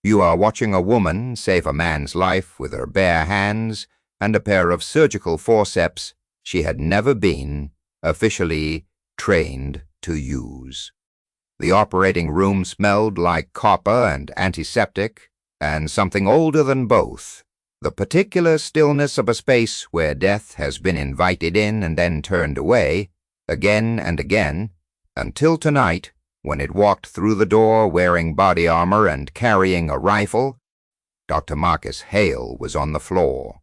You are watching a woman save a man's life with her bare hands and a pair of surgical forceps she had never been officially trained to use. The operating room smelled like copper and antiseptic, and something older than both, the particular stillness of a space where death has been invited in and then turned away, again and again, until tonight, when it walked through the door wearing body armor and carrying a rifle. Dr. Marcus Hale was on the floor.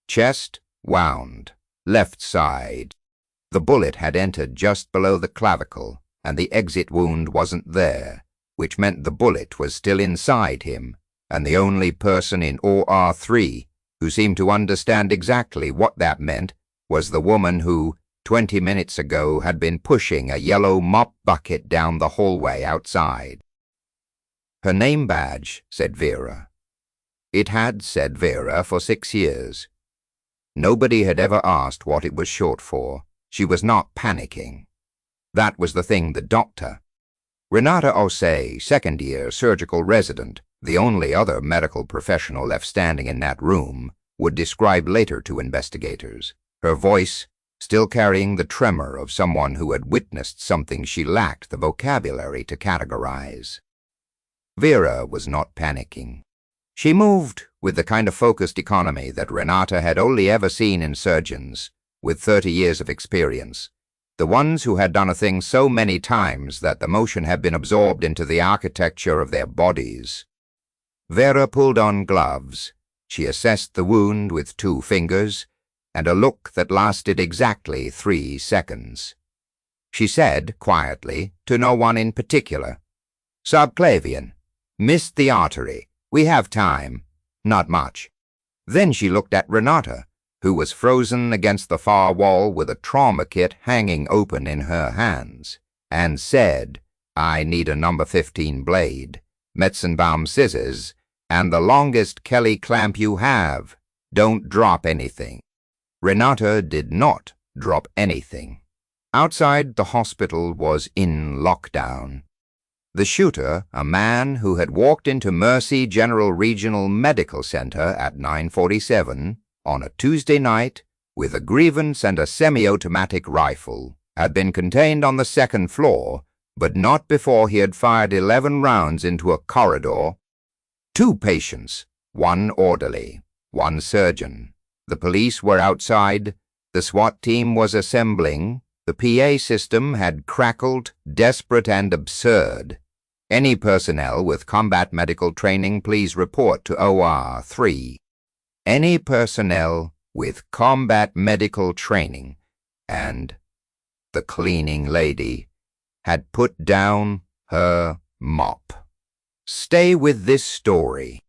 Chest wound, left side. The bullet had entered just below the clavicle, and the exit wound wasn't there, which meant the bullet was still inside him, and the only person in OR3 who seemed to understand exactly what that meant was the woman who, 20 minutes ago, had been pushing a yellow mop bucket down the hallway outside. Her name badge said Vera. It had said Vera for 6 years. Nobody had ever asked what it was short for. She was not panicking. That was the thing the doctor, Renata Osei, second-year surgical resident, the only other medical professional left standing in that room, would describe later to investigators, her voice still carrying the tremor of someone who had witnessed something she lacked the vocabulary to categorize. Vera was not panicking. She moved with the kind of focused economy that Renata had only ever seen in surgeons with 30 years of experience, the ones who had done a thing so many times that the motion had been absorbed into the architecture of their bodies. Vera pulled on gloves. She assessed the wound with 2 fingers, and a look that lasted exactly 3 seconds. She said, quietly, to no one in particular, "Subclavian. Missed the artery. We have time. Not much." Then she looked at Renata, who was frozen against the far wall with a trauma kit hanging open in her hands, and said, "I need a number 15 blade, Metzenbaum scissors, and the longest Kelly clamp you have. Don't drop anything." Renata did not drop anything. Outside, the hospital was in lockdown. The shooter, a man who had walked into Mercy General Regional Medical Center at 9:47 on a Tuesday night with a grievance and a semi-automatic rifle, had been contained on the 2nd floor, but not before he had fired 11 rounds into a corridor. 2 patients, 1 orderly, 1 surgeon. The police were outside. The SWAT team was assembling. The PA system had crackled, desperate and absurd. Any personnel with combat medical training, please report to OR3. Any personnel with combat medical training. And the cleaning lady had put down her mop. Stay with this story.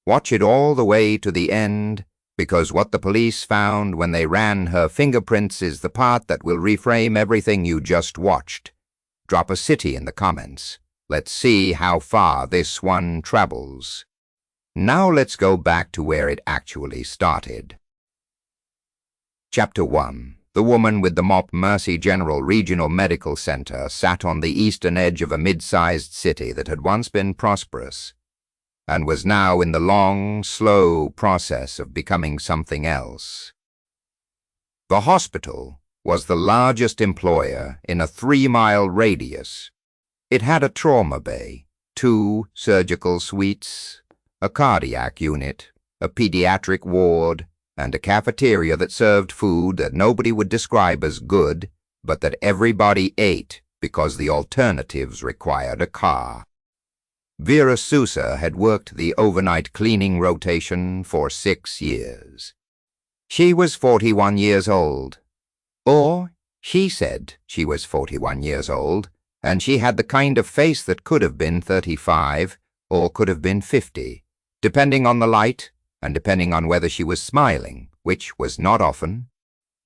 Watch it all the way to the end, because what the police found when they ran her fingerprints is the part that will reframe everything you just watched. Drop a city in the comments. Let's see how far this one travels. Now let's go back to where it actually started. Chapter 1. The woman with the mop. Mercy General Regional Medical Center sat on the eastern edge of a mid-sized city that had once been prosperous, and was now in the long, slow process of becoming something else. The hospital was the largest employer in a 3-mile radius. It had a trauma bay, 2 surgical suites, a cardiac unit, a pediatric ward, and a cafeteria that served food that nobody would describe as good, but that everybody ate because the alternatives required a car. Vera Sousa had worked the overnight cleaning rotation for 6 years. She was 41 years old. Or she said she was 41 years old, and she had the kind of face that could have been 35 or could have been 50, depending on the light and depending on whether she was smiling, which was not often.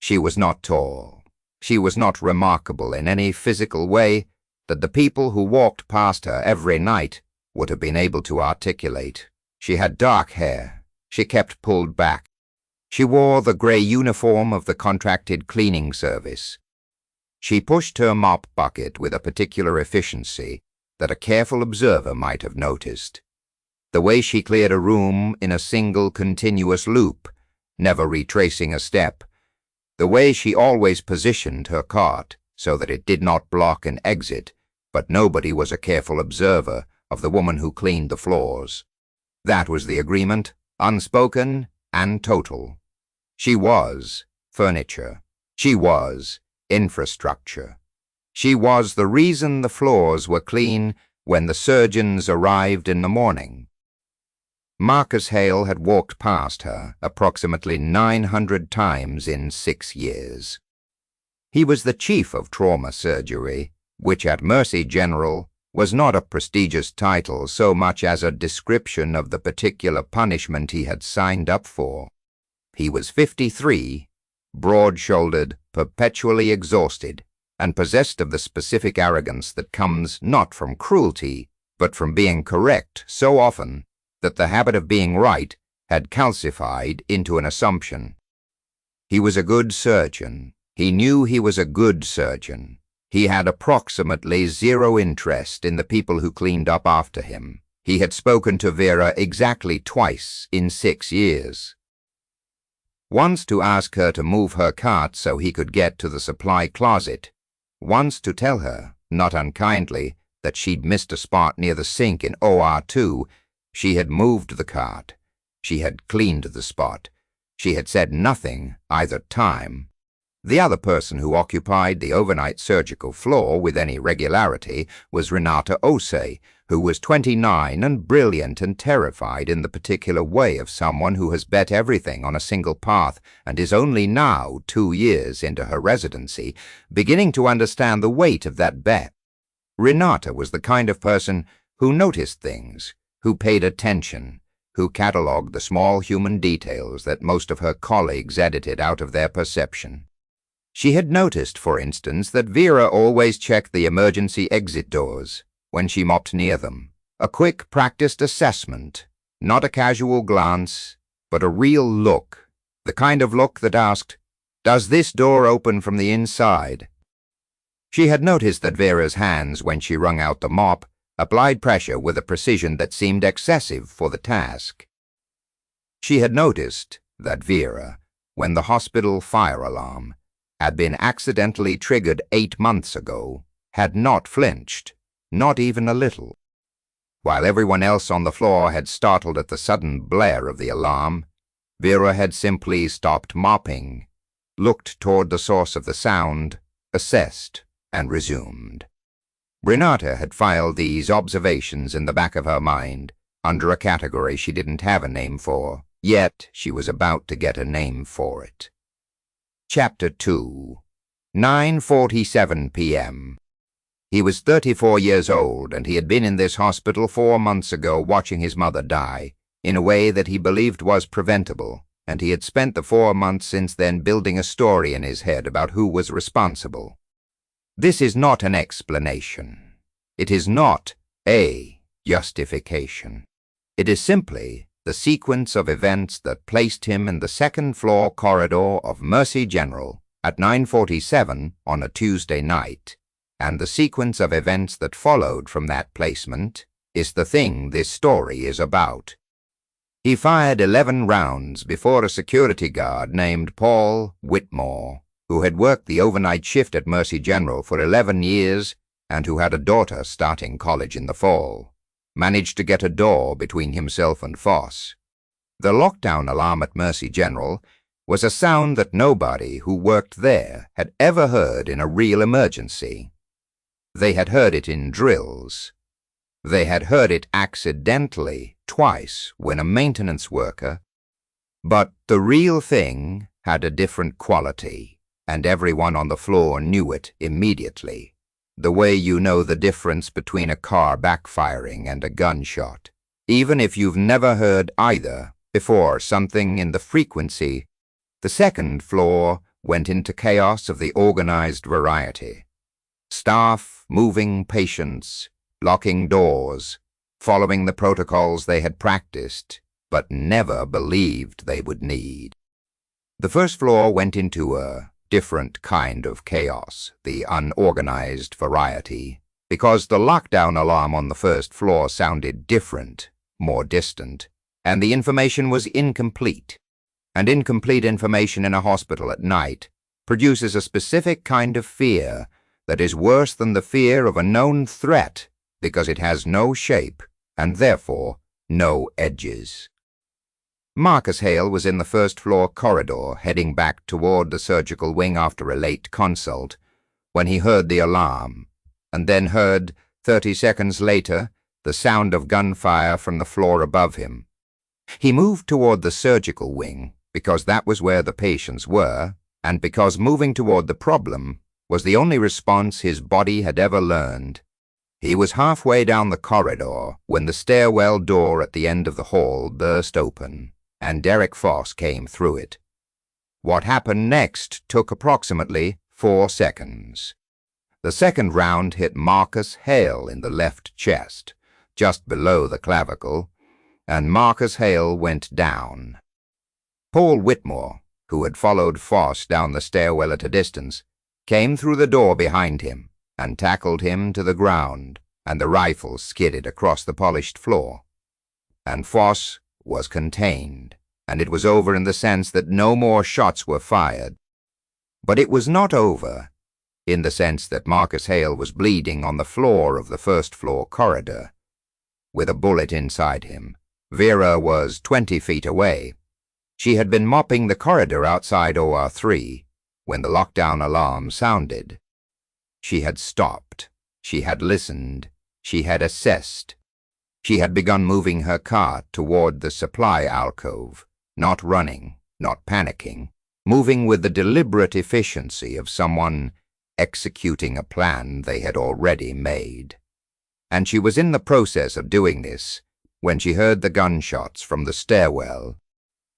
She was not tall. She was not remarkable in any physical way that the people who walked past her every night would have been able to articulate. She had dark hair. She kept pulled back. She wore the gray uniform of the contracted cleaning service. She pushed her mop bucket with a particular efficiency that a careful observer might have noticed. The way she cleared a room in a single continuous loop, never retracing a step. The way she always positioned her cart so that it did not block an exit, but nobody was a careful observer of the woman who cleaned the floors. That was the agreement, unspoken and total. She was furniture. She was infrastructure. She was the reason the floors were clean when the surgeons arrived in the morning. Marcus Hale had walked past her approximately 900 times in 6 years. He was the chief of trauma surgery, which at Mercy General was not a prestigious title so much as a description of the particular punishment he had signed up for. He was 53, broad-shouldered, perpetually exhausted, and possessed of the specific arrogance that comes not from cruelty, but from being correct so often that the habit of being right had calcified into an assumption. He was a good surgeon. He knew he was a good surgeon. He had approximately zero interest in the people who cleaned up after him. He had spoken to Vera exactly twice in 6 years. Once to ask her to move her cart so he could get to the supply closet. Once to tell her, not unkindly, that she'd missed a spot near the sink in OR2. She had moved the cart. She had cleaned the spot. She had said nothing either time. The other person who occupied the overnight surgical floor with any regularity was Renata Osei, who was 29 and brilliant and terrified in the particular way of someone who has bet everything on a single path and is only now 2 years into her residency, beginning to understand the weight of that bet. Renata was the kind of person who noticed things, who paid attention, who catalogued the small human details that most of her colleagues edited out of their perception. She had noticed, for instance, that Vera always checked the emergency exit doors when she mopped near them. A quick, practiced assessment, not a casual glance, but a real look, the kind of look that asked, "Does this door open from the inside?" She had noticed that Vera's hands, when she wrung out the mop, applied pressure with a precision that seemed excessive for the task. She had noticed that Vera, when the hospital fire alarm had been accidentally triggered 8 months ago, had not flinched, not even a little. While everyone else on the floor had startled at the sudden blare of the alarm, Vera had simply stopped mopping, looked toward the source of the sound, assessed, and resumed. Renata had filed these observations in the back of her mind, under a category she didn't have a name for, yet she was about to get a name for it. Chapter 2. 9:47 p.m. He was 34 years old, and he had been in this hospital 4 months ago watching his mother die, in a way that he believed was preventable, and he had spent the 4 months since then building a story in his head about who was responsible. This is not an explanation. It is not a justification. It is simply the sequence of events that placed him in the second-floor corridor of Mercy General at 9:47 on a Tuesday night, and the sequence of events that followed from that placement is the thing this story is about. He fired 11 rounds before a security guard named Paul Whitmore, who had worked the overnight shift at Mercy General for 11 years and who had a daughter starting college in the fall, managed to get a door between himself and Foss. The lockdown alarm at Mercy General was a sound that nobody who worked there had ever heard in a real emergency. They had heard it in drills. They had heard it accidentally twice when a maintenance worker, but the real thing had a different quality, and everyone on the floor knew it immediately, the way you know the difference between a car backfiring and a gunshot, even if you've never heard either before. Something in the frequency. The second floor went into chaos of the organized variety. Staff moving patients, locking doors, following the protocols they had practiced, but never believed they would need. The first floor went into a different kind of chaos, the unorganized variety, because the lockdown alarm on the first floor sounded different, more distant, and the information was incomplete. And incomplete information in a hospital at night produces a specific kind of fear that is worse than the fear of a known threat because it has no shape and therefore no edges. Marcus Hale was in the first-floor corridor heading back toward the surgical wing after a late consult when he heard the alarm, and then heard, 30 seconds later, the sound of gunfire from the floor above him. He moved toward the surgical wing because that was where the patients were, and because moving toward the problem was the only response his body had ever learned. He was halfway down the corridor when the stairwell door at the end of the hall burst open, and Derek Foss came through it. What happened next took approximately 4 seconds. The second round hit Marcus Hale in the left chest, just below the clavicle, and Marcus Hale went down. Paul Whitmore, who had followed Foss down the stairwell at a distance, came through the door behind him and tackled him to the ground, and the rifle skidded across the polished floor. And Foss was contained, and it was over in the sense that no more shots were fired. But it was not over in the sense that Marcus Hale was bleeding on the floor of the first-floor corridor. With a bullet inside him, Vera was 20 feet away. She had been mopping the corridor outside OR3 when the lockdown alarm sounded. She had stopped. She had listened. She had assessed. She had begun moving her cart toward the supply alcove, not running, not panicking, moving with the deliberate efficiency of someone executing a plan they had already made. And she was in the process of doing this when she heard the gunshots from the stairwell.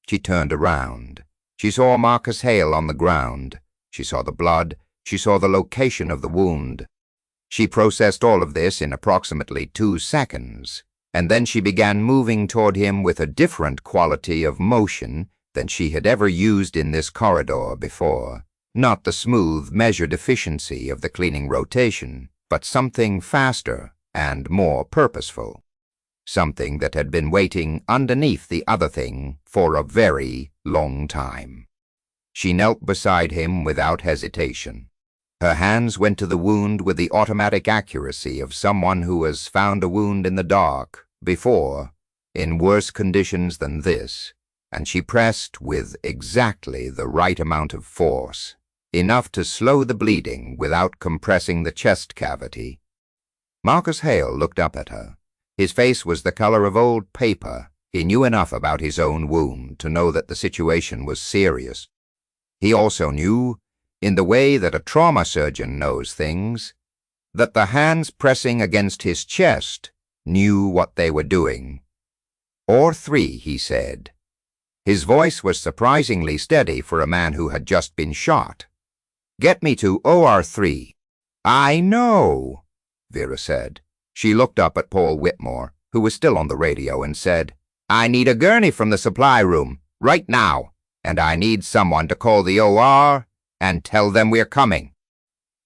She turned around. She saw Marcus Hale on the ground. She saw the blood. She saw the location of the wound. She processed all of this in approximately 2 seconds, and then she began moving toward him with a different quality of motion than she had ever used in this corridor before. Not the smooth, measured efficiency of the cleaning rotation, but something faster and more purposeful. Something that had been waiting underneath the other thing for a very long time. She knelt beside him without hesitation. Her hands went to the wound with the automatic accuracy of someone who has found a wound in the dark before, in worse conditions than this, and she pressed with exactly the right amount of force, enough to slow the bleeding without compressing the chest cavity. Marcus Hale looked up at her. His face was the color of old paper. He knew enough about his own wound to know that the situation was serious. He also knew, in the way that a trauma surgeon knows things, that the hands pressing against his chest knew what they were doing. OR3, he said. His voice was surprisingly steady for a man who had just been shot. Get me to OR3. I know, Vera said. She looked up at Paul Whitmore, who was still on the radio, and said, I need a gurney from the supply room, right now, and I need someone to call the OR and tell them we're coming.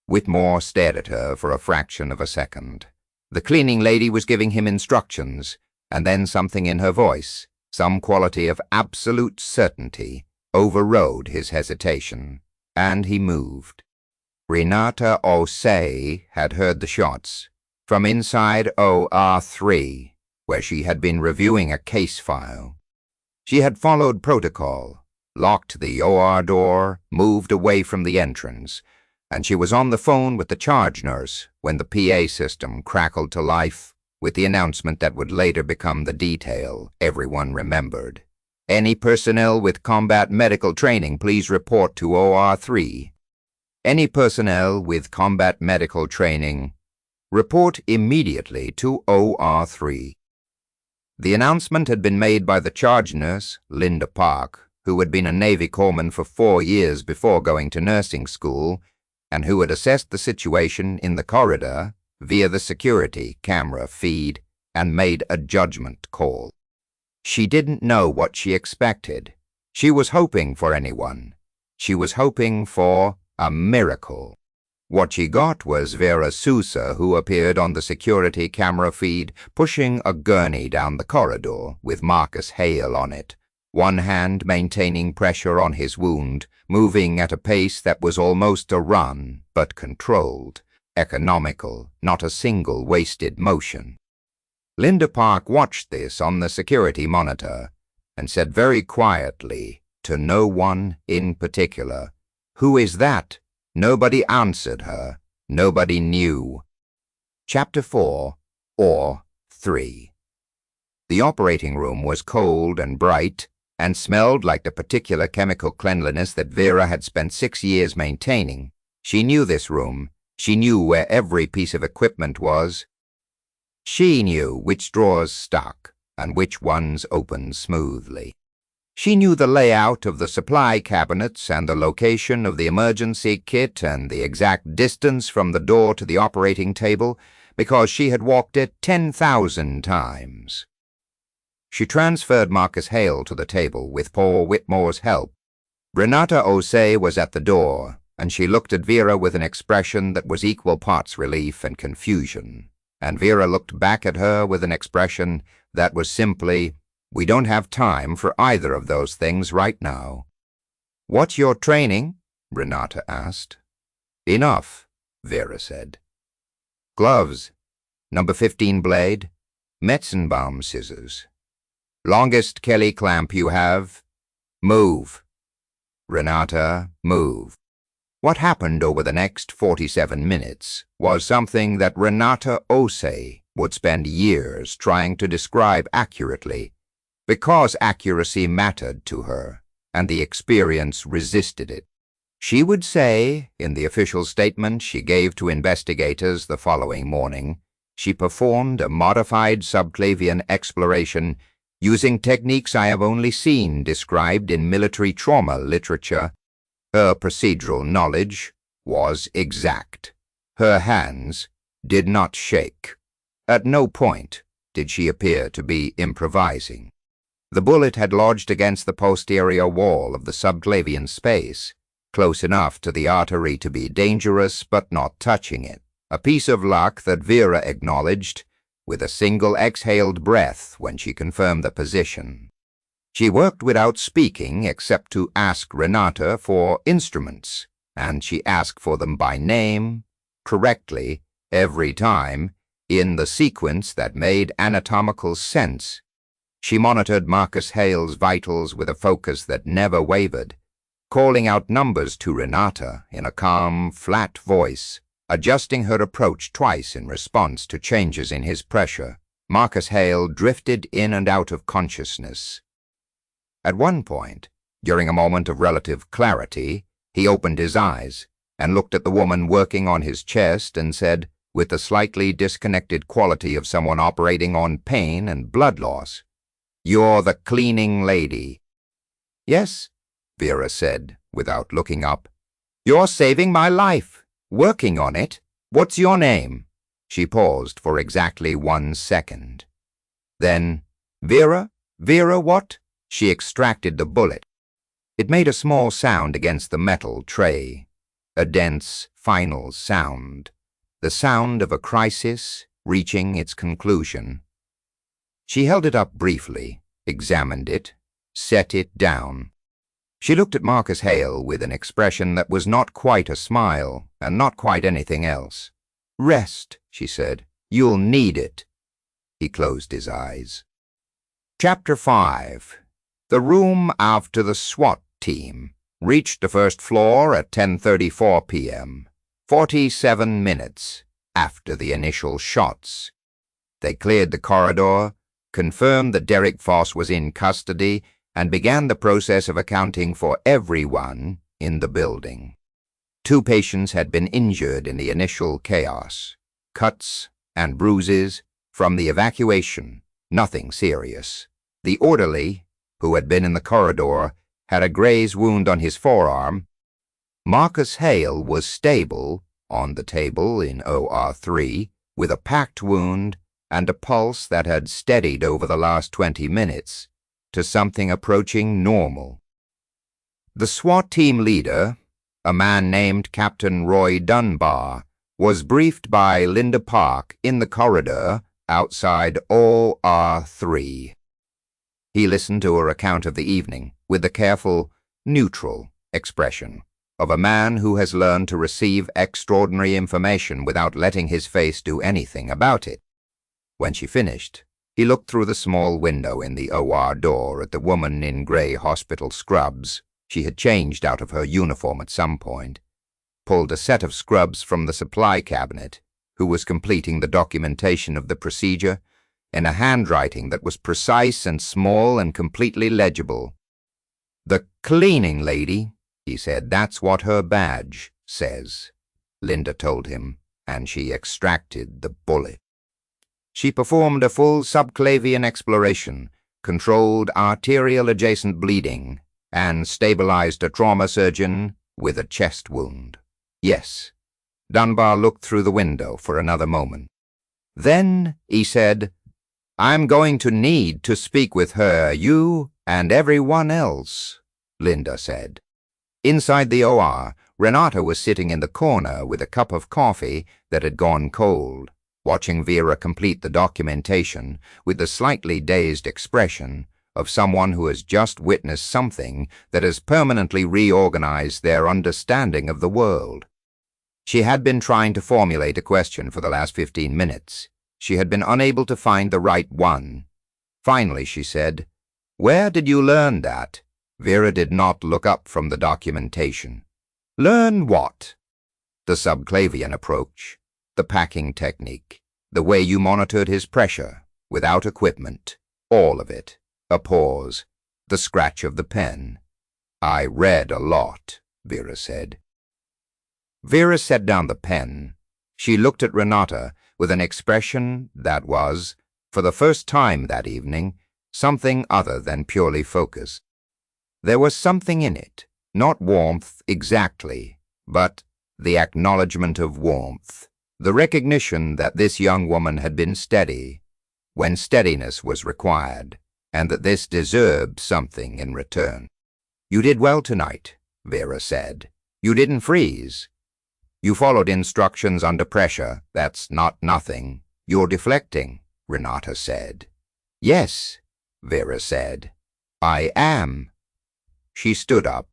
Whitmore stared at her for a fraction of a second. The cleaning lady was giving him instructions, and then something in her voice, some quality of absolute certainty, overrode his hesitation, and he moved. Renata Osei had heard the shots from inside OR3, where she had been reviewing a case file. She had followed protocol, locked the OR door, moved away from the entrance, and she was on the phone with the charge nurse when the PA system crackled to life with the announcement that would later become the detail everyone remembered. Any personnel with combat medical training, please report to OR3. Any personnel with combat medical training, report immediately to OR3. The announcement had been made by the charge nurse, Linda Park, who had been a Navy corpsman for 4 years before going to nursing school, and who had assessed the situation in the corridor via the security camera feed and made a judgment call. She didn't know what she expected. She was hoping for anyone. She was hoping for a miracle. What she got was Vera Sousa, who appeared on the security camera feed, pushing a gurney down the corridor with Marcus Hale on it, one hand maintaining pressure on his wound, moving at a pace that was almost a run, but controlled, economical, not a single wasted motion. Linda Park watched this on the security monitor and said very quietly, to no one in particular, "Who is that?" Nobody answered her. Nobody knew. Chapter 4, or 3. The operating room was cold and bright and smelled like the particular chemical cleanliness that Vera had spent 6 years maintaining. She knew this room. She knew where every piece of equipment was. She knew which drawers stuck and which ones opened smoothly. She knew the layout of the supply cabinets and the location of the emergency kit and the exact distance from the door to the operating table because she had walked it 10,000 times. She transferred Marcus Hale to the table with Paul Whitmore's help. Renata Osei was at the door, and she looked at Vera with an expression that was equal parts relief and confusion, and Vera looked back at her with an expression that was simply, "We don't have time for either of those things right now." "What's your training?" Renata asked. "Enough," Vera said. "Gloves, number 15 blade, Metzenbaum scissors. Longest Kelly clamp you have. Move." Renata, move. What happened over the next 47 minutes was something that Renata Osei would spend years trying to describe accurately, because accuracy mattered to her, and the experience resisted it. She would say, in the official statement she gave to investigators the following morning, she performed a modified subclavian exploration using techniques I have only seen described in military trauma literature. Her procedural knowledge was exact. Her hands did not shake. At no point did she appear to be improvising. The bullet had lodged against the posterior wall of the subclavian space, close enough to the artery to be dangerous but not touching it, a piece of luck that Vera acknowledged with a single exhaled breath when she confirmed the position. She worked without speaking except to ask Renata for instruments, and she asked for them by name, correctly, every time, in the sequence that made anatomical sense. She monitored Marcus Hale's vitals with a focus that never wavered, calling out numbers to Renata in a calm, flat voice, adjusting her approach twice in response to changes in his pressure. Marcus Hale drifted in and out of consciousness. At one point, during a moment of relative clarity, he opened his eyes and looked at the woman working on his chest and said, with the slightly disconnected quality of someone operating on pain and blood loss, "You're the cleaning lady." "Yes," Vera said, without looking up. "You're saving my life. Working on it. What's your name?" She paused for exactly 1 second. Then, "Vera? Vera what?" She extracted the bullet. It made a small sound against the metal tray, a dense, final sound, the sound of a crisis reaching its conclusion. She held it up briefly, examined it, set it down. She looked at Marcus Hale with an expression that was not quite a smile and not quite anything else. "Rest," she said. "You'll need it." He closed his eyes. Chapter 5. The room after the SWAT team reached the first floor at 10:34 p.m., 47 minutes after the initial shots. They cleared the corridor, confirmed that Derek Foss was in custody, and began the process of accounting for everyone in the building. 2 patients had been injured in the initial chaos, cuts and bruises from the evacuation, nothing serious. The orderly, who had been in the corridor, had a graze wound on his forearm. Marcus Hale was stable on the table in OR3 with a packed wound and a pulse that had steadied over the last 20 minutes to something approaching normal. The SWAT team leader, a man named Captain Roy Dunbar, was briefed by Linda Park in the corridor outside OR3. He listened to her account of the evening with the careful, neutral expression of a man who has learned to receive extraordinary information without letting his face do anything about it. When she finished, he looked through the small window in the OR door at the woman in grey hospital scrubs. She had changed out of her uniform at some point, pulled a set of scrubs from the supply cabinet, who was completing the documentation of the procedure in a handwriting that was precise and small and completely legible. "The cleaning lady," he said. "That's what her badge says," Linda told him, and she extracted the bullet. She performed a full subclavian exploration, controlled arterial-adjacent bleeding, and stabilized a trauma surgeon with a chest wound. Yes. Dunbar looked through the window for another moment. "Then," he said, "I'm going to need to speak with her, you and everyone else," Linda said. Inside the OR, Renata was sitting in the corner with a cup of coffee that had gone cold, watching Vera complete the documentation with the slightly dazed expression of someone who has just witnessed something that has permanently reorganized their understanding of the world. She had been trying to formulate a question for the last 15 minutes. She had been unable to find the right one. Finally, she said, "Where did you learn that?" Vera did not look up from the documentation. "Learn what?" "The subclavian approach, the packing technique, the way you monitored his pressure, without equipment, all of it." A pause, the scratch of the pen. "I read a lot," Vera said. Vera set down the pen. She looked at Renata with an expression that was, for the first time that evening, something other than purely focused. There was something in it, not warmth exactly, but the acknowledgement of warmth, the recognition that this young woman had been steady when steadiness was required, and that this deserved something in return. "You did well tonight," Vera said. "You didn't freeze. You followed instructions under pressure. That's not nothing. You're deflecting," Renata said. "Yes," Vera said. "I am." She stood up.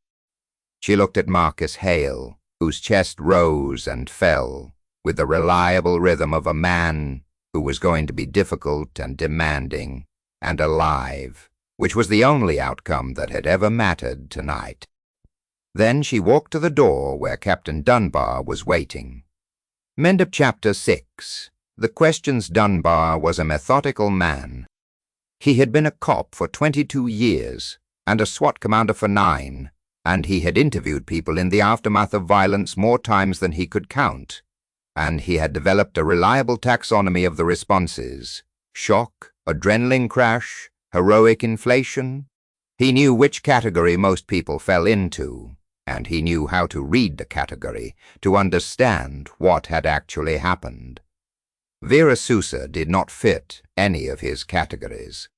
She looked at Marcus Hale, whose chest rose and fell with the reliable rhythm of a man who was going to be difficult and demanding and alive, which was the only outcome that had ever mattered tonight. Then she walked to the door where Captain Dunbar was waiting. End of Chapter 6. The Questions Dunbar was a methodical man. He had been a cop for 22 years and a SWAT commander for 9, and he had interviewed people in the aftermath of violence more times than he could count, and he had developed a reliable taxonomy of the responses: shock, adrenaline crash, heroic inflation. He knew which category most people fell into, and he knew how to read the category to understand what had actually happened. Vera Sousa did not fit any of his categories.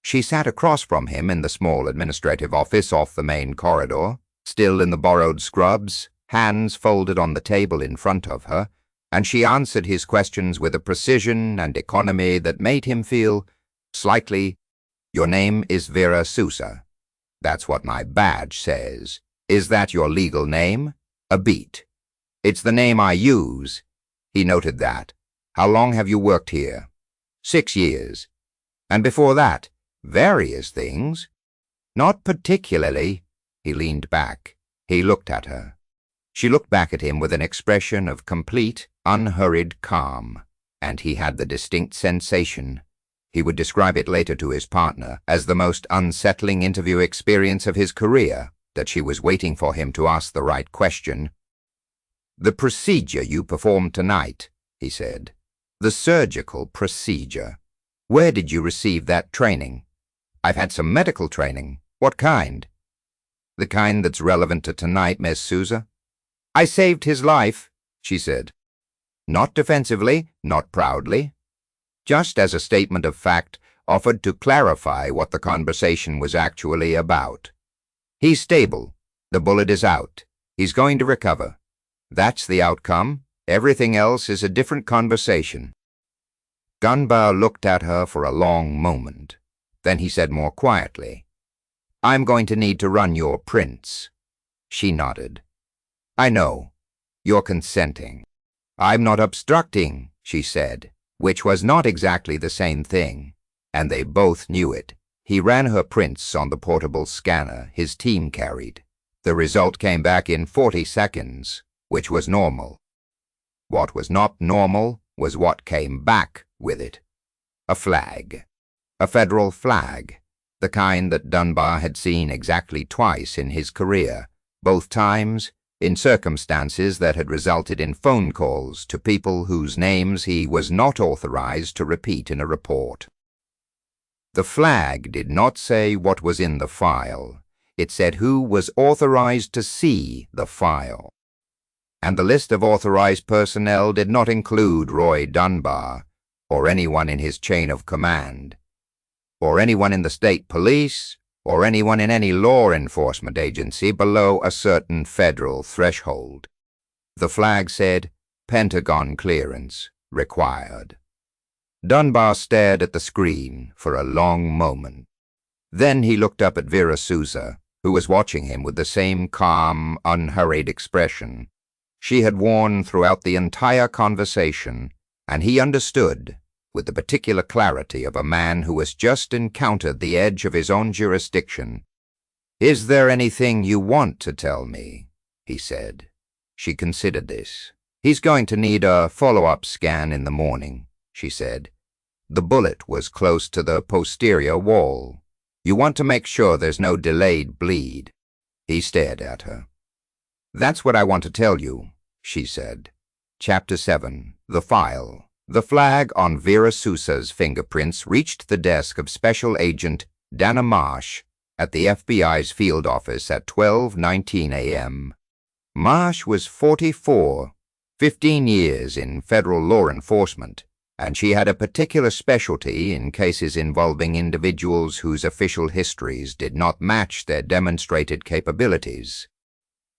She sat across from him in the small administrative office off the main corridor, still in the borrowed scrubs, hands folded on the table in front of her, and she answered his questions with a precision and economy that made him feel slightly, "Your name is Vera Sousa. That's what my badge says. Is that your legal name?" "A beat. It's the name I use." He noted that. "How long have you worked here?" 6 years. "And before that?" "Various things." "Not particularly." He leaned back. He looked at her. She looked back at him with an expression of complete, unhurried calm, and he had the distinct sensation, he would describe it later to his partner as the most unsettling interview experience of his career, that she was waiting for him to ask the right question. "The procedure you performed tonight," he said. "The surgical procedure. Where did you receive that training?" "I've had some medical training." "What kind?" "The kind that's relevant to tonight, Miss Sousa." "I saved his life," she said. Not defensively, not proudly. Just as a statement of fact offered to clarify what the conversation was actually about. "He's stable. The bullet is out. He's going to recover. That's the outcome. Everything else is a different conversation." Gunbar looked at her for a long moment. Then he said more quietly, "I'm going to need to run your prints." She nodded. "I know. You're consenting." "I'm not obstructing," she said, which was not exactly the same thing, and they both knew it. He ran her prints on the portable scanner his team carried. The result came back in 40 seconds, which was normal. What was not normal was what came back with it. A flag. A federal flag, the kind that Dunbar had seen exactly twice in his career, both times in circumstances that had resulted in phone calls to people whose names he was not authorized to repeat in a report. The flag did not say what was in the file. It said who was authorized to see the file. And the list of authorized personnel did not include Roy Dunbar, or anyone in his chain of command, or anyone in the state police, or anyone in any law enforcement agency below a certain federal threshold. The flag said, "Pentagon clearance required." Dunbar stared at the screen for a long moment. Then he looked up at Vera Souza, who was watching him with the same calm, unhurried expression she had worn throughout the entire conversation, and he understood, with the particular clarity of a man who has just encountered the edge of his own jurisdiction. "Is there anything you want to tell me?" he said. She considered this. "He's going to need a follow-up scan in the morning," she said. "The bullet was close to the posterior wall. You want to make sure there's no delayed bleed." He stared at her. "That's what I want to tell you," she said. Chapter 7. The File. The flag on Vera Souza's fingerprints reached the desk of Special Agent Dana Marsh at the FBI's field office at 12:19 a.m. Marsh was 44, 15 years in federal law enforcement, and she had a particular specialty in cases involving individuals whose official histories did not match their demonstrated capabilities.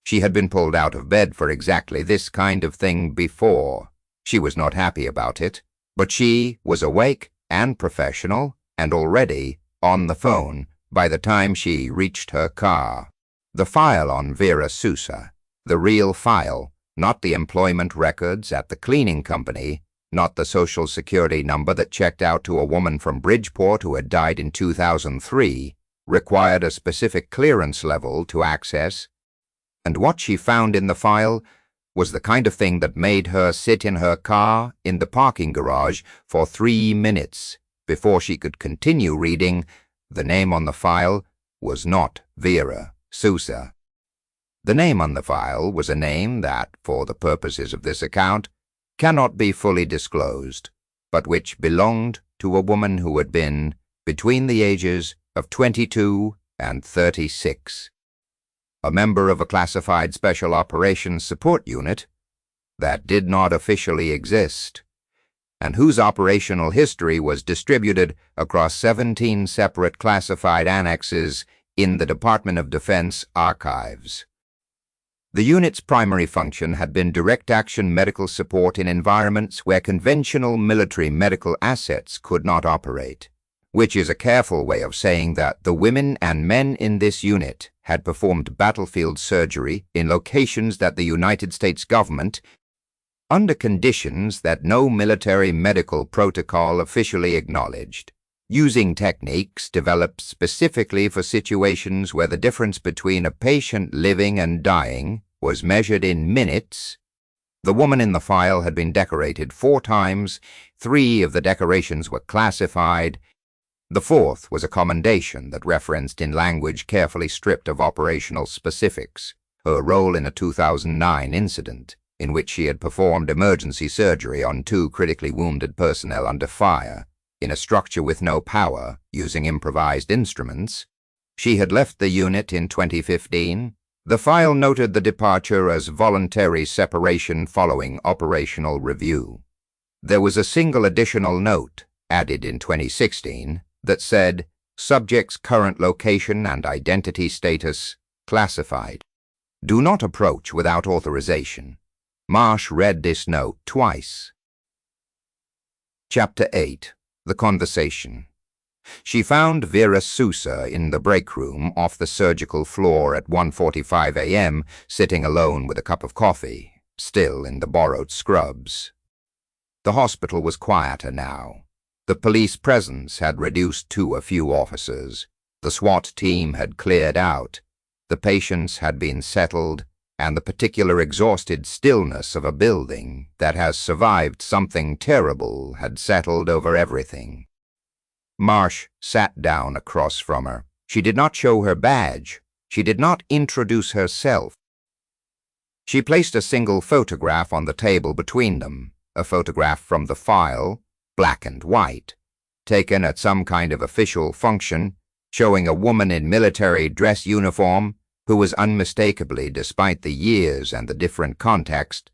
She had been pulled out of bed for exactly this kind of thing before. She was not happy about it, but she was awake and professional and already on the phone by the time she reached her car. The file on Vera Souza, the real file, not the employment records at the cleaning company, not the social security number that checked out to a woman from Bridgeport who had died in 2003, required a specific clearance level to access, and what she found in the file was the kind of thing that made her sit in her car in the parking garage for 3 minutes before she could continue reading. The name on the file was not Vera Souza. The name on the file was a name that, for the purposes of this account, cannot be fully disclosed, but which belonged to a woman who had been between the ages of 22 and 36. A member of a classified Special Operations Support Unit that did not officially exist, and whose operational history was distributed across 17 separate classified annexes in the Department of Defense archives. The unit's primary function had been direct action medical support in environments where conventional military medical assets could not operate, which is a careful way of saying that the women and men in this unit had performed battlefield surgery in locations that the United States government, under conditions that no military medical protocol officially acknowledged, using techniques developed specifically for situations where the difference between a patient living and dying was measured in minutes. The woman in the file had been decorated 4 times. 3 of the decorations were classified. The 4th was a commendation that referenced in language carefully stripped of operational specifics her role in a 2009 incident in which she had performed emergency surgery on 2 critically wounded personnel under fire in a structure with no power using improvised instruments. She had left the unit in 2015. The file noted the departure as voluntary separation following operational review. There was a single additional note added in 2016 that said, "Subject's current location and identity status classified." Do not approach without authorization. Marsh read this note twice. Chapter 8. The Conversation. She found Vera Sousa in the break room off the surgical floor at 1:45 a.m., sitting alone with a cup of coffee, still in the borrowed scrubs. The hospital was quieter now. The police presence had reduced to a few officers. The SWAT team had cleared out. The patients had been settled, and the particular exhausted stillness of a building that has survived something terrible had settled over everything. Marsh sat down across from her. She did not show her badge. She did not introduce herself. She placed a single photograph on the table between them, a photograph from the file, black and white, taken at some kind of official function, showing a woman in military dress uniform who was unmistakably, despite the years and the different context.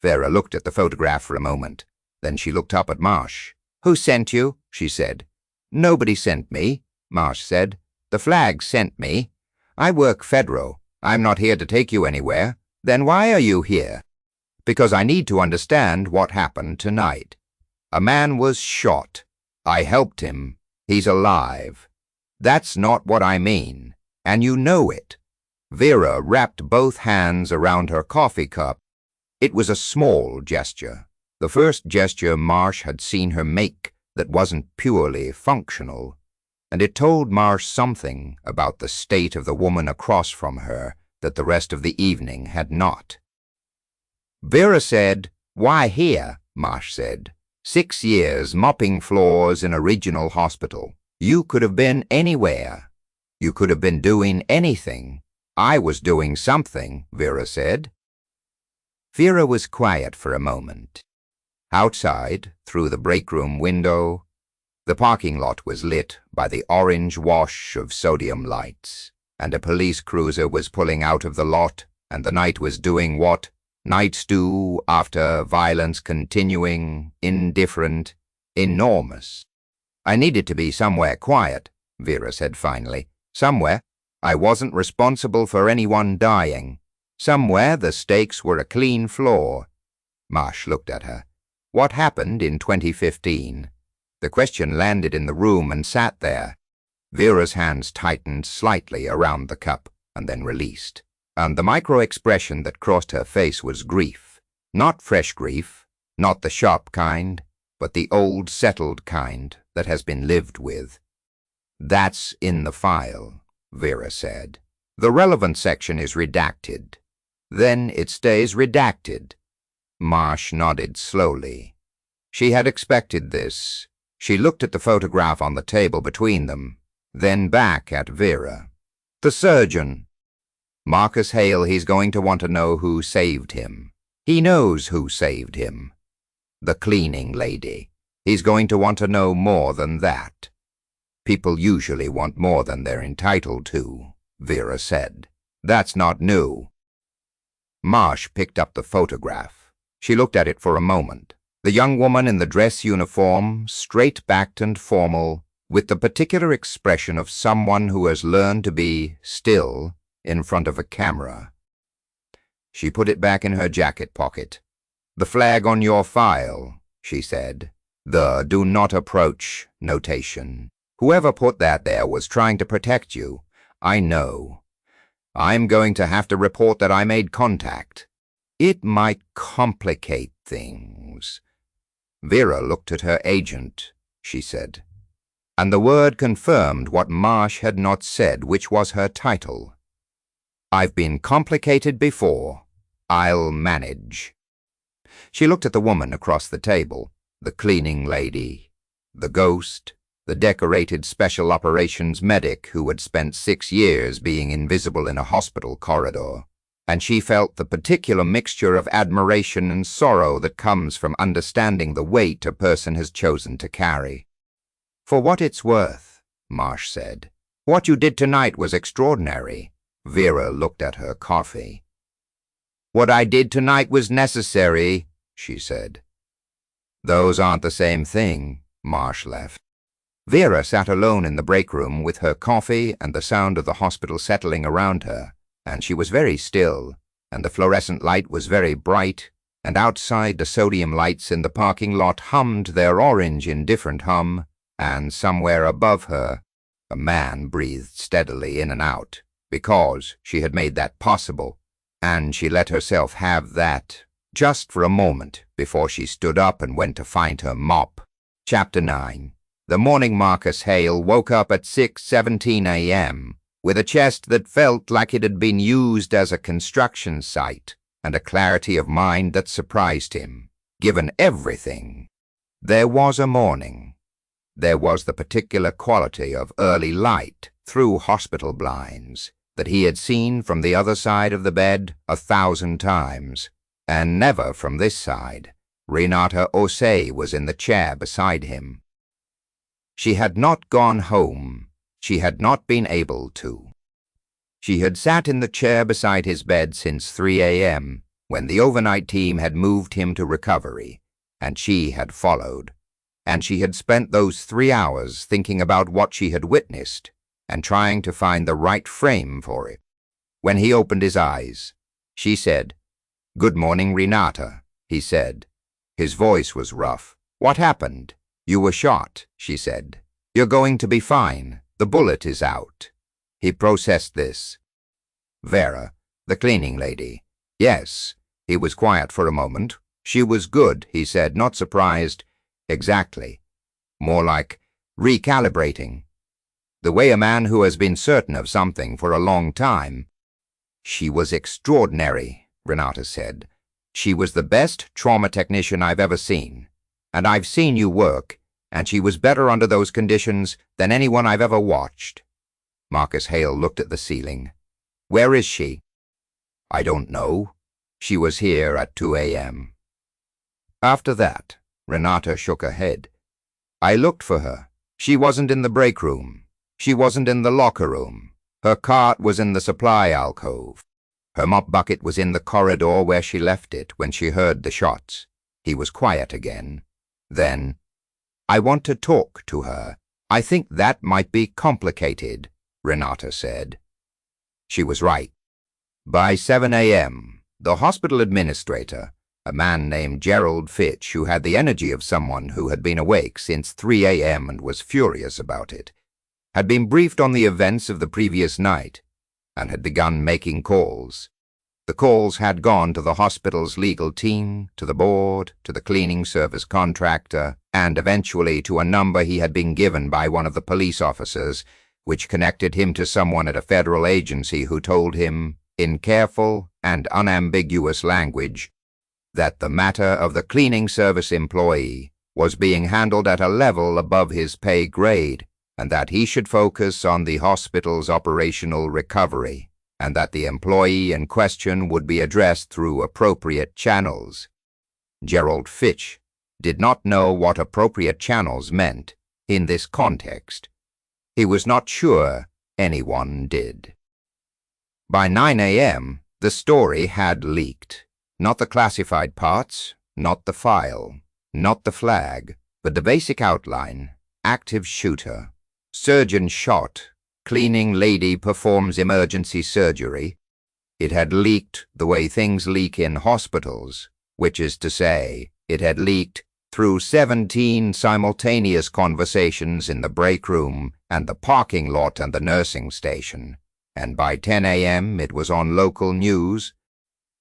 Vera looked at the photograph for a moment. Then she looked up at Marsh. "Who sent you?" she said. "Nobody sent me," Marsh said. "The flag sent me. I work federal. I'm not here to take you anywhere. Then why are you here?" "Because I need to understand what happened tonight. A man was shot. I helped him. He's alive. That's not what I mean, and you know it." Vera wrapped both hands around her coffee cup. It was a small gesture, the first gesture Marsh had seen her make that wasn't purely functional, and it told Marsh something about the state of the woman across from her that the rest of the evening had not. Vera said, "Why here?" Marsh said. 6 years mopping floors in a regional hospital. You could have been anywhere. You could have been doing anything. I was doing something," Vera said. Vera was quiet for a moment. Outside, through the break room window, the parking lot was lit by the orange wash of sodium lights, and a police cruiser was pulling out of the lot, and the night was doing what nights do after violence continuing, indifferent, enormous. "I needed to be somewhere quiet," Vera said finally. "Somewhere I wasn't responsible for anyone dying. Somewhere the stakes were a clean floor." Marsh looked at her. "What happened in 2015? The question landed in the room and sat there. Vera's hands tightened slightly around the cup and then released, and the micro-expression that crossed her face was grief. Not fresh grief, not the sharp kind, but the old settled kind that has been lived with. "That's in the file," Vera said. "The relevant section is redacted. Then it stays redacted." Marsh nodded slowly. She had expected this. She looked at the photograph on the table between them, then back at Vera. "The surgeon. Marcus Hale, he's going to want to know who saved him. He knows who saved him. The cleaning lady. He's going to want to know more than that." "People usually want more than they're entitled to," Vera said. "That's not new." Marsh picked up the photograph. She looked at it for a moment. The young woman in the dress uniform, straight-backed and formal, with the particular expression of someone who has learned to be still in front of a camera. She put it back in her jacket pocket. "The flag on your file," she said. "The do not approach notation. Whoever put that there was trying to protect you. I know. I'm going to have to report that I made contact. It might complicate things." Vera looked at her agent, she said, and the word confirmed what Marsh had not said, which was her title. "I've been complicated before. I'll manage." She looked at the woman across the table, the cleaning lady, the ghost, the decorated special operations medic who had spent 6 years being invisible in a hospital corridor, and she felt the particular mixture of admiration and sorrow that comes from understanding the weight a person has chosen to carry. "For what it's worth," Marsh said, "what you did tonight was extraordinary." Vera looked at her coffee. "What I did tonight was necessary," she said. "Those aren't the same thing," Marsh left. Vera sat alone in the break room with her coffee and the sound of the hospital settling around her, and she was very still, and the fluorescent light was very bright, and outside the sodium lights in the parking lot hummed their orange indifferent hum, and somewhere above her, a man breathed steadily in and out, because she had made that possible, and she let herself have that just for a moment before she stood up and went to find her mop. Chapter 9. The morning Marcus Hale woke up at 6:17 a.m. with a chest that felt like it had been used as a construction site, and a clarity of mind that surprised him, given everything. There was a morning. There was the particular quality of early light through hospital blinds that he had seen from the other side of the bed 1,000 times, and never from this side. Renata Osei was in the chair beside him. She had not gone home. She had not been able to. She had sat in the chair beside his bed since 3 a.m., when the overnight team had moved him to recovery, and she had followed. And she had spent those 3 hours thinking about what she had witnessed and trying to find the right frame for it. When he opened his eyes, she said, "Good morning, Renata," he said. His voice was rough. "What happened?" "You were shot," she said. "You're going to be fine. The bullet is out." He processed this. Vera, the cleaning lady. Yes. He was quiet for a moment. She was good, he said, not surprised. Exactly. More like recalibrating. The way a man who has been certain of something for a long time. She was extraordinary, Renata said. She was the best trauma technician I've ever seen. And I've seen you work, and she was better under those conditions than anyone I've ever watched. Marcus Hale looked at the ceiling. "Where is she?" "I don't know. She was here at 2 a.m. After that, Renata shook her head. "I looked for her. She wasn't in the break room. She wasn't in the locker room. Her cart was in the supply alcove. Her mop bucket was in the corridor where she left it when she heard the shots." He was quiet again. Then, "I want to talk to her. I think that might be complicated," Renata said. She was right. By 7 a.m., the hospital administrator, a man named Gerald Fitch, who had the energy of someone who had been awake since 3 a.m. and was furious about it, had been briefed on the events of the previous night and had begun making calls. The calls had gone to the hospital's legal team, to the board, to the cleaning service contractor, and eventually to a number he had been given by one of the police officers, which connected him to someone at a federal agency who told him, in careful and unambiguous language, that the matter of the cleaning service employee was being handled at a level above his pay grade, and that he should focus on the hospital's operational recovery, and that the employee in question would be addressed through appropriate channels. Gerald Fitch did not know what appropriate channels meant in this context. He was not sure anyone did. By 9 a.m., the story had leaked. Not the classified parts, not the file, not the flag, but the basic outline. Active shooter. Surgeon shot. Cleaning lady performs emergency surgery. It had leaked the way things leak in hospitals, which is to say, it had leaked through 17 simultaneous conversations in the break room and the parking lot and the nursing station, and by 10 a.m. it was on local news.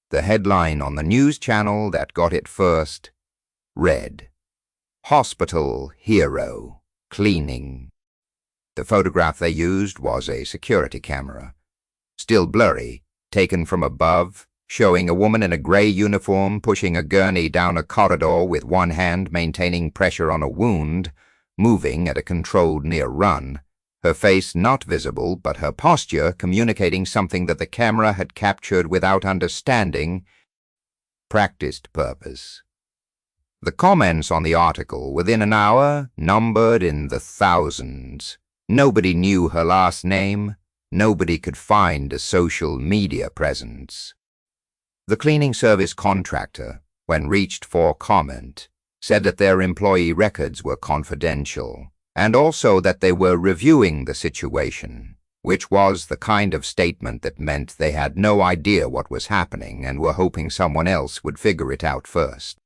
The headline on the news channel that got it first read, "Hospital Hero Cleaning." The photograph they used was a security camera, still blurry, taken from above, showing a woman in a gray uniform pushing a gurney down a corridor with one hand maintaining pressure on a wound, moving at a controlled near run, her face not visible but her posture communicating something that the camera had captured without understanding. Practiced purpose. The comments on the article within an hour numbered in the thousands. Nobody knew her last name. Nobody could find a social media presence. The cleaning service contractor, when reached for comment, said that their employee records were confidential, and also that they were reviewing the situation, which was the kind of statement that meant they had no idea what was happening and were hoping someone else would figure it out first.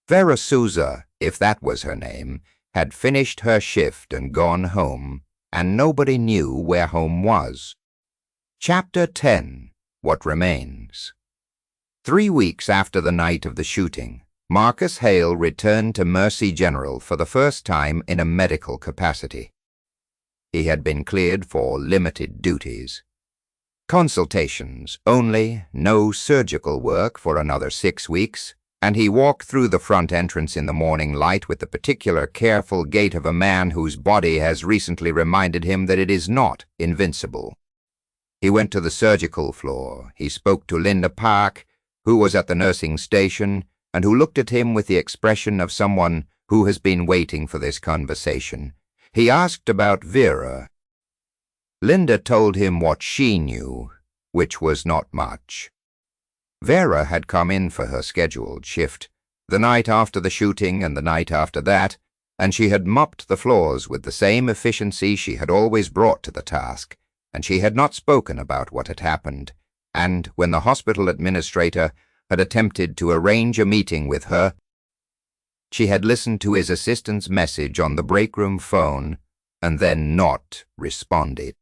Vera Souza, if that was her name, had finished her shift and gone home, and nobody knew where home was. Chapter 10. What Remains. 3 weeks after the night of the shooting, Marcus Hale returned to Mercy General for the first time in a medical capacity. He had been cleared for limited duties. Consultations only, no surgical work for another 6 weeks, and he walked through the front entrance in the morning light with the particular careful gait of a man whose body has recently reminded him that it is not invincible. He went to the surgical floor. He spoke to Linda Park, who was at the nursing station, and who looked at him with the expression of someone who has been waiting for this conversation. He asked about Vera. Linda told him what she knew, which was not much. Vera had come in for her scheduled shift, the night after the shooting and the night after that, and she had mopped the floors with the same efficiency she had always brought to the task, and she had not spoken about what had happened, and when the hospital administrator had attempted to arrange a meeting with her, she had listened to his assistant's message on the break-room phone and then not responded.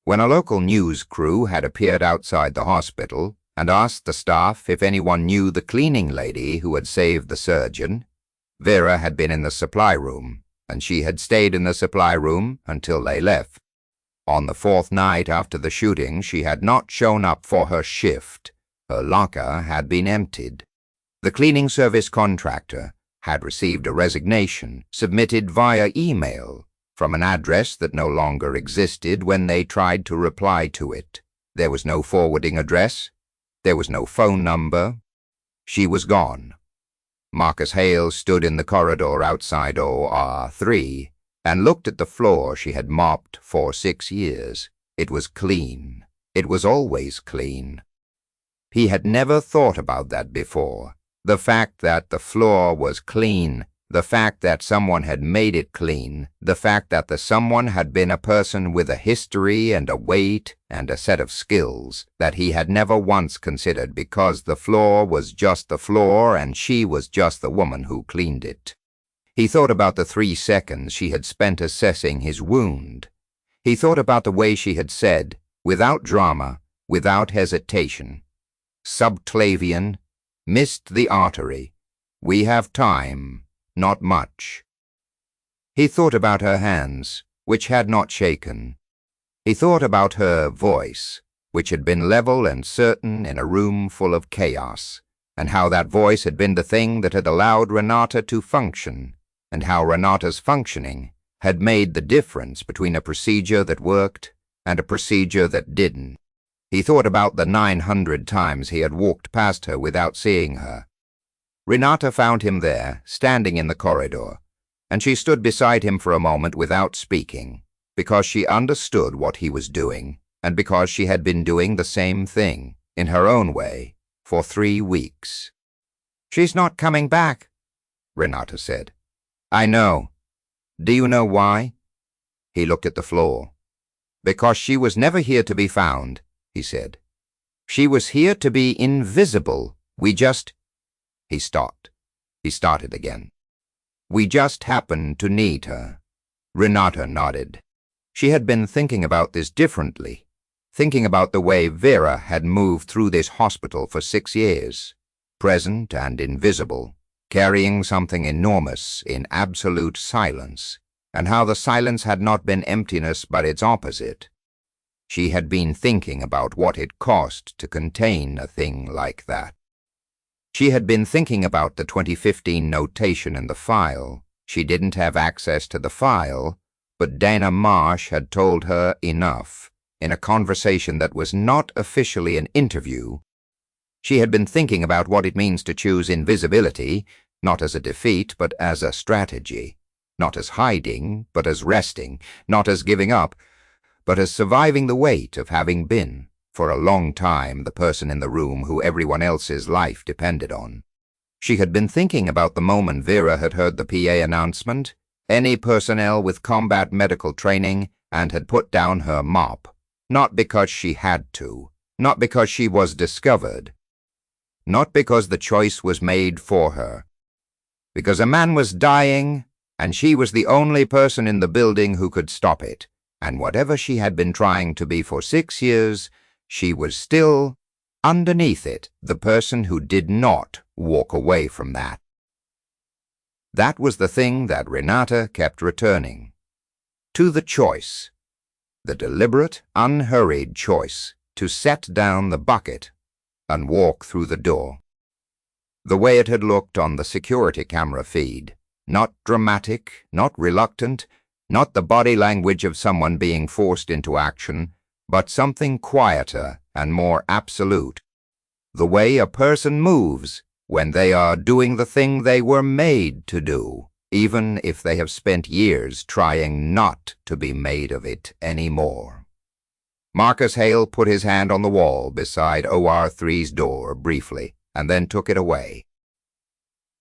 When a local news crew had appeared outside the hospital and asked the staff if anyone knew the cleaning lady who had saved the surgeon, Vera had been in the supply room, and she had stayed in the supply room until they left. On the 4th night after the shooting, she had not shown up for her shift. Her locker had been emptied. The cleaning service contractor had received a resignation submitted via email from an address that no longer existed when they tried to reply to it. There was no forwarding address. There was no phone number. She was gone. Marcus Hale stood in the corridor outside OR 3 and looked at the floor she had mopped for 6 years. It was clean. It was always clean. He had never thought about that before. The fact that the floor was clean, the fact that someone had made it clean, the fact that the someone had been a person with a history and a weight and a set of skills that he had never once considered because the floor was just the floor and she was just the woman who cleaned it. He thought about the 3 seconds she had spent assessing his wound. He thought about the way she had said, without drama, without hesitation, subclavian, missed the artery. We have time, not much. He thought about her hands, which had not shaken. He thought about her voice, which had been level and certain in a room full of chaos, and how that voice had been the thing that had allowed Renata to function, and how Renata's functioning had made the difference between a procedure that worked and a procedure that didn't. He thought about the 900 times he had walked past her without seeing her. Renata found him there, standing in the corridor, and she stood beside him for a moment without speaking, because she understood what he was doing, and because she had been doing the same thing, in her own way, for 3 weeks. "She's not coming back," Renata said. "I know. Do you know why?" He looked at the floor. "Because she was never here to be found," he said. "She was here to be invisible. We just—" He stopped. He started again. "We just happened to need her." Renata nodded. She had been thinking about this differently, thinking about the way Vera had moved through this hospital for 6 years, present and invisible, carrying something enormous in absolute silence, and how the silence had not been emptiness but its opposite. She had been thinking about what it cost to contain a thing like that. She had been thinking about the 2015 notation in the file. She didn't have access to the file, but Dana Marsh had told her enough in a conversation that was not officially an interview. She had been thinking about what it means to choose invisibility, not as a defeat, but as a strategy, not as hiding, but as resting, not as giving up, but as surviving the weight of having been, for a long time, the person in the room who everyone else's life depended on. She had been thinking about the moment Vera had heard the PA announcement, "Any personnel with combat medical training and had put down her mop, not because she had to, not because she was discovered, not because the choice was made for her, because a man was dying, and she was the only person in the building who could stop it, and whatever she had been trying to be for 6 years, she was still, underneath it, the person who did not walk away from that. That was the thing that Renata kept returning. To the choice, the deliberate, unhurried choice to set down the bucket and walk through the door. The way it had looked on the security camera feed, not dramatic, not reluctant, not the body language of someone being forced into action, but something quieter and more absolute. The way a person moves when they are doing the thing they were made to do, even if they have spent years trying not to be made of it anymore. Marcus Hale put his hand on the wall beside OR3's door briefly, and then took it away.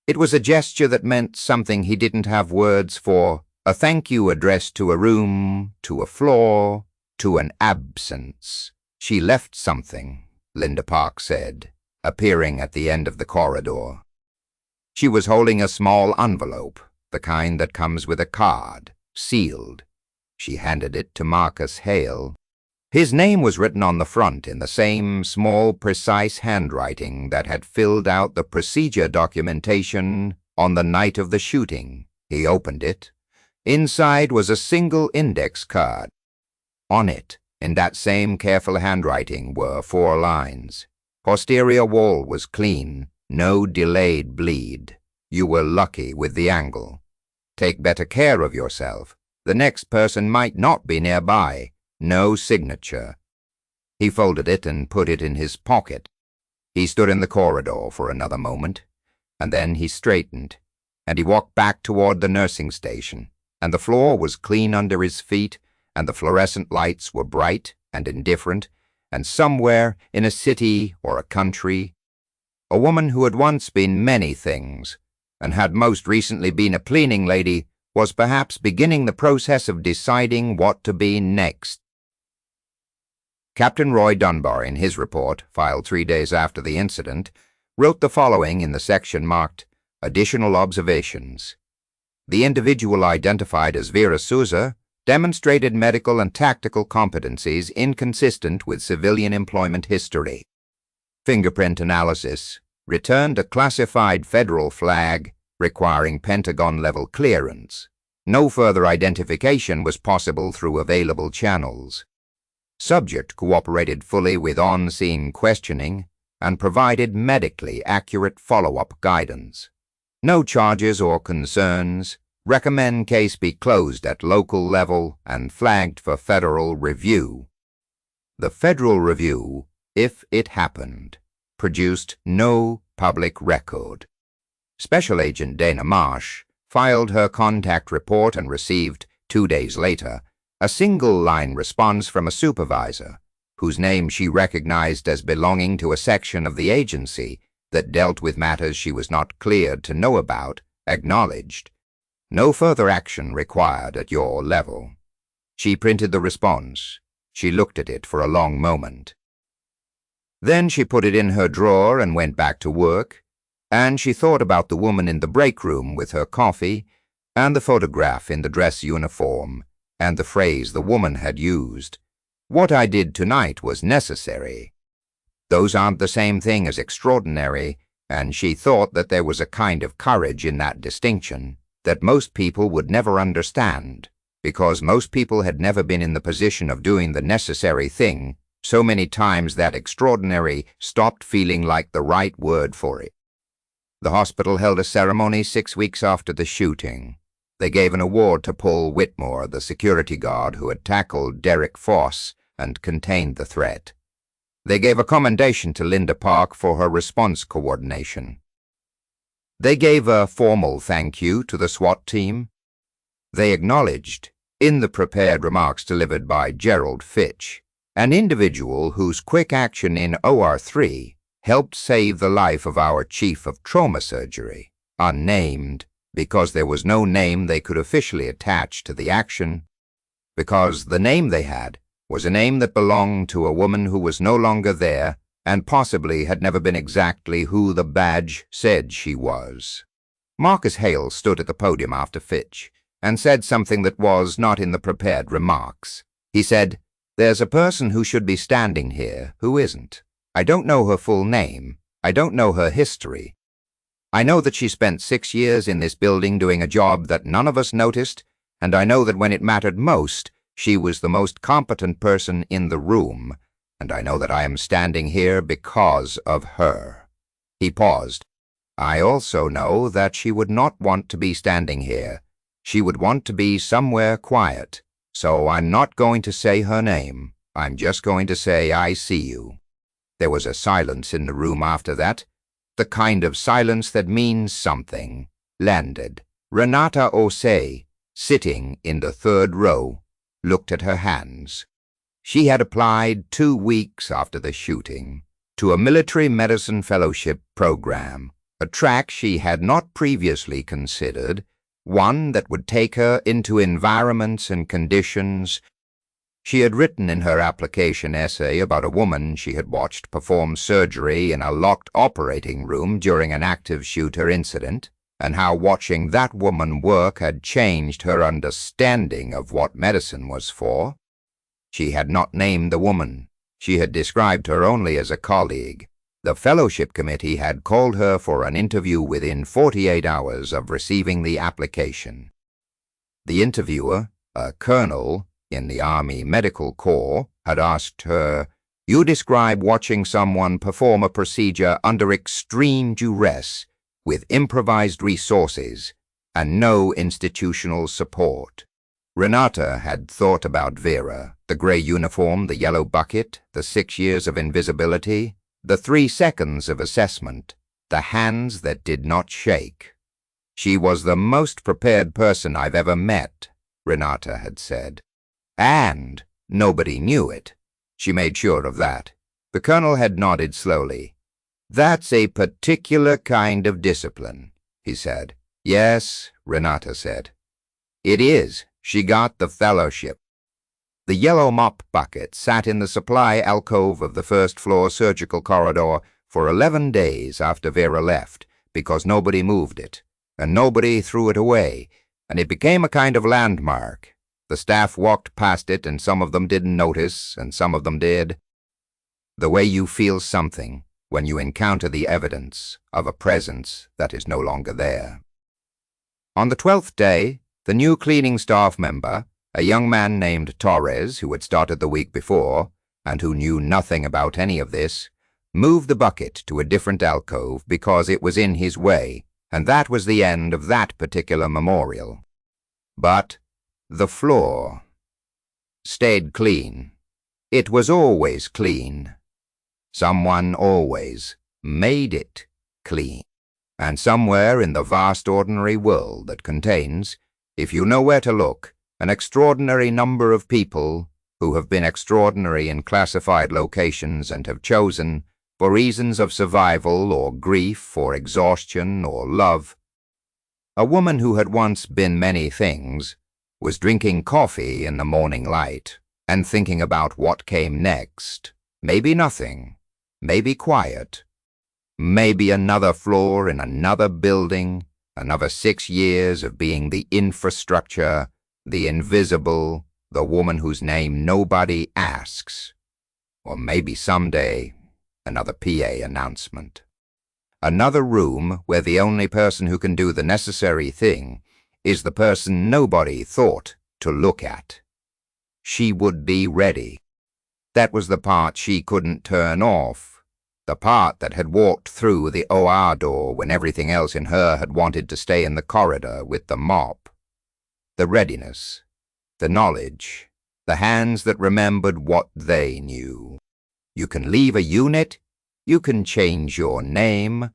It was a gesture that meant something he didn't have words for, a thank you addressed to a room, to a floor, to an absence. She left something, Linda Park said, appearing at the end of the corridor. She was holding a small envelope, the kind that comes with a card, sealed. She handed it to Marcus Hale. His name was written on the front in the same small, precise handwriting that had filled out the procedure documentation on the night of the shooting. He opened it. Inside was a single index card. On it, in that same careful handwriting, were 4 lines. Posterior wall was clean, no delayed bleed. You were lucky with the angle. Take better care of yourself. The next person might not be nearby. No signature. He folded it and put it in his pocket. He stood in the corridor for another moment, and then he straightened, and he walked back toward the nursing station, and the floor was clean under his feet, and the fluorescent lights were bright and indifferent, and somewhere in a city or a country, a woman who had once been many things, and had most recently been a cleaning lady, was perhaps beginning the process of deciding what to be next. Captain Roy Dunbar, in his report, filed 3 days after the incident, wrote the following in the section marked Additional Observations. The individual identified as Vera Souza demonstrated medical and tactical competencies inconsistent with civilian employment history. Fingerprint analysis returned a classified federal flag requiring Pentagon-level clearance. No further identification was possible through available channels. Subject cooperated fully with on-scene questioning and provided medically accurate follow-up guidance. No charges or concerns. Recommend case be closed at local level and flagged for federal review. The federal review, if it happened, produced no public record. Special Agent Dana Marsh filed her contact report and received, 2 days later, a single-line response from a supervisor, whose name she recognized as belonging to a section of the agency that dealt with matters she was not cleared to know about, acknowledged. No further action required at your level. She printed the response. She looked at it for a long moment. Then she put it in her drawer and went back to work, and she thought about the woman in the break room with her coffee, and the photograph in the dress uniform, and the phrase the woman had used. What I did tonight was necessary. Those aren't the same thing as extraordinary, and she thought that there was a kind of courage in that distinction that most people would never understand, because most people had never been in the position of doing the necessary thing so many times that extraordinary stopped feeling like the right word for it. The hospital held a ceremony 6 weeks after the shooting. They gave an award to Paul Whitmore, the security guard who had tackled Derek Foss and contained the threat. They gave a commendation to Linda Park for her response coordination. They gave a formal thank you to the SWAT team. They acknowledged, in the prepared remarks delivered by Gerald Fitch, an individual whose quick action in OR3 helped save the life of our chief of trauma surgery, unnamed, because there was no name they could officially attach to the action, because the name they had was a name that belonged to a woman who was no longer there and possibly had never been exactly who the badge said she was. Marcus Hale stood at the podium after Fitch and said something that was not in the prepared remarks. He said, "There's a person who should be standing here who isn't. I don't know her full name. I don't know her history. I know that she spent 6 years in this building doing a job that none of us noticed, and I know that when it mattered most, she was the most competent person in the room, and I know that I am standing here because of her." He paused. "I also know that she would not want to be standing here. She would want to be somewhere quiet. So I'm not going to say her name. I'm just going to say I see you." There was a silence in the room after that, the kind of silence that means something. Landed. Renata Osei, sitting in the 3rd row, looked at her hands. She had applied 2 weeks after the shooting to a military medicine fellowship program, a track she had not previously considered, one that would take her into environments and conditions. She had written in her application essay about a woman she had watched perform surgery in a locked operating room during an active shooter incident, and how watching that woman work had changed her understanding of what medicine was for. She had not named the woman. She had described her only as a colleague. The fellowship committee had called her for an interview within 48 hours of receiving the application. The interviewer, a colonel in the Army Medical Corps, had asked her, "You describe watching someone perform a procedure under extreme duress, with improvised resources and no institutional support." Renata had thought about Vera, the gray uniform, the yellow bucket, the 6 years of invisibility, the 3 seconds of assessment, the hands that did not shake. "She was the most prepared person I've ever met," Renata had said. And nobody knew it. She made sure of that. The colonel had nodded slowly. "That's a particular kind of discipline," he said. "Yes," Renata said. "It is. She got the fellowship." The yellow mop bucket sat in the supply alcove of the 1st-floor surgical corridor for 11 days after Vera left, because nobody moved it, and nobody threw it away, and it became a kind of landmark. The staff walked past it, and some of them didn't notice, and some of them did. The way you feel something when you encounter the evidence of a presence that is no longer there. On the 12th day, the new cleaning staff member, a young man named Torres, who had started the week before, and who knew nothing about any of this, moved the bucket to a different alcove because it was in his way, and that was the end of that particular memorial. But the floor stayed clean. It was always clean. Someone always made it clean. And somewhere in the vast ordinary world that contains, if you know where to look, an extraordinary number of people who have been extraordinary in classified locations and have chosen, for reasons of survival or grief or exhaustion or love. A woman who had once been many things was drinking coffee in the morning light and thinking about what came next. Maybe nothing, maybe quiet, maybe another floor in another building, another 6 years of being the infrastructure, the invisible, the woman whose name nobody asks. Or maybe someday, another PA announcement. Another room where the only person who can do the necessary thing is the person nobody thought to look at. She would be ready. That was the part she couldn't turn off, the part that had walked through the OR door when everything else in her had wanted to stay in the corridor with the mop. The readiness, the knowledge, the hands that remembered what they knew. You can leave a unit, you can change your name,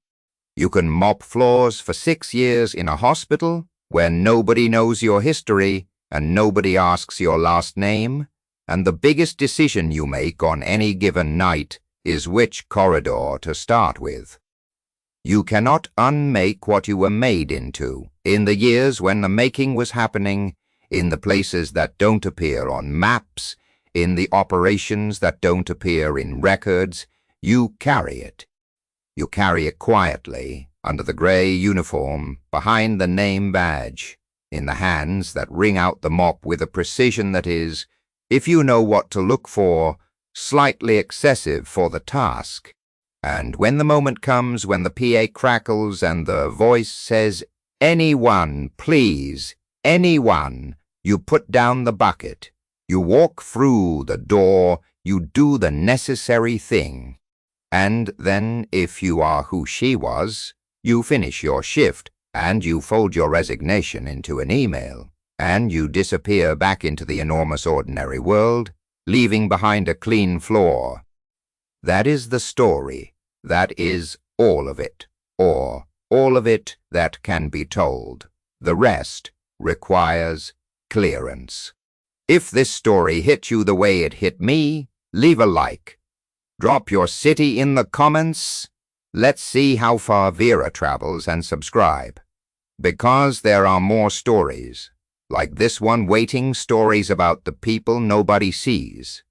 you can mop floors for 6 years in a hospital where nobody knows your history and nobody asks your last name, and the biggest decision you make on any given night is which corridor to start with. You cannot unmake what you were made into. In the years when the making was happening, in the places that don't appear on maps, in the operations that don't appear in records. You carry it. You carry it quietly, under the gray uniform, behind the name badge, in the hands that wring out the mop with a precision that is, if you know what to look for, slightly excessive for the task. And when the moment comes, when the PA crackles and the voice says, "Anyone, please, anyone," you put down the bucket. You walk through the door, you do the necessary thing. And then, if you are who she was, you finish your shift, and you fold your resignation into an email, and you disappear back into the enormous ordinary world, leaving behind a clean floor. That is the story. That is all of it, or all of it that can be told. The rest requires clearance. If this story hit you the way it hit me, leave a like. Drop your city in the comments. Let's see how far Vera travels, and subscribe. Because there are more stories, like this one waiting, stories about the people nobody sees.